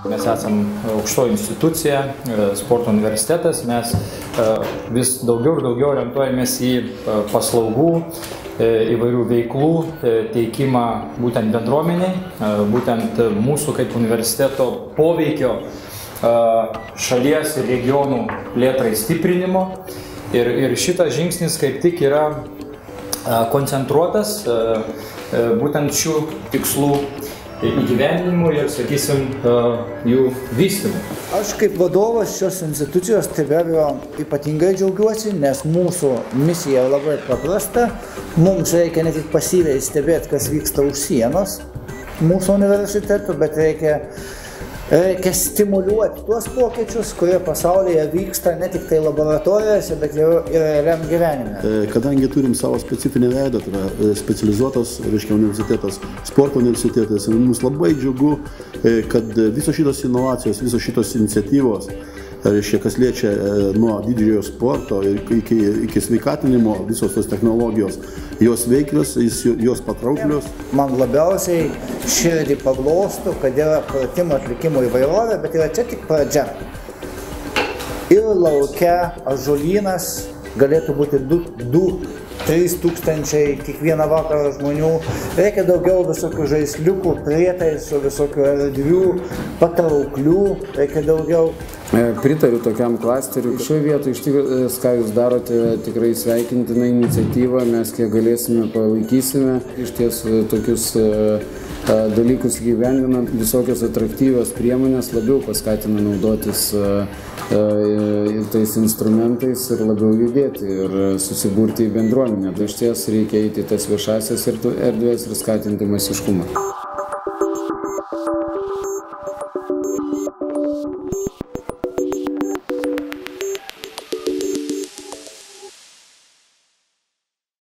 Mes esam aukštoji institucija, sporto universitetas, mes vis daugiau ir daugiau orientuojamės į paslaugų, įvairių veiklų teikimą būtent bendruomeniai, būtent mūsų kaip universiteto poveikio šalies ir regionų plėtrai stiprinimo. Ir šitas žingsnis kaip tik yra koncentruotas būtent šių tikslų įgyvendinimu ir, sakysim, jų vystymu. Aš kaip vadovas šios institucijos tai be abejo ypatingai džiaugiuosi, nes mūsų misija labai paprasta. Mums reikia ne tik pasyviai stebėti, kas vyksta už sienos mūsų universitetų, bet reikia stimuliuoti tuos pokyčius, kurie pasaulyje vyksta ne tik tai laboratorijose, bet ir realiam gyvenime. Kadangi turim savo specifinį veidą, tai yra specializuotas, universitetas, sporto universitetas, mums labai džiugu, kad visos šitos inovacijos, visos šitos iniciatyvos, kas liečia nuo didžiojo sporto iki sveikatinimo, visos tos technologijos, jos veiklios, jos patrauklios. Man labiausiai širdį paglosto, kad yra pratimų atlikimo įvairovė, bet yra čia tik pradžia. Ir laukia ąžuolynas galėtų būti 2-3 tūkstančiai kiekvieną vakarą žmonių. Reikia daugiau visokių žaisliukų, prietaisų, visokių erdvių, patrauklių, reikia daugiau. Pritariu tokiam klasteriui. Šioje vietoje iš tikrųjų, ką jūs darote, tikrai sveikintina iniciatyva, mes kiek galėsime palaikysime. Iš ties tokius dalykus gyvendinant, visokios atraktyvios priemonės labiau paskatina naudotis tais instrumentais ir labiau judėti ir susiburti į bendruomenę. Tai iš ties reikia eiti į tas viešasias erdvės ir skatinti masiškumą.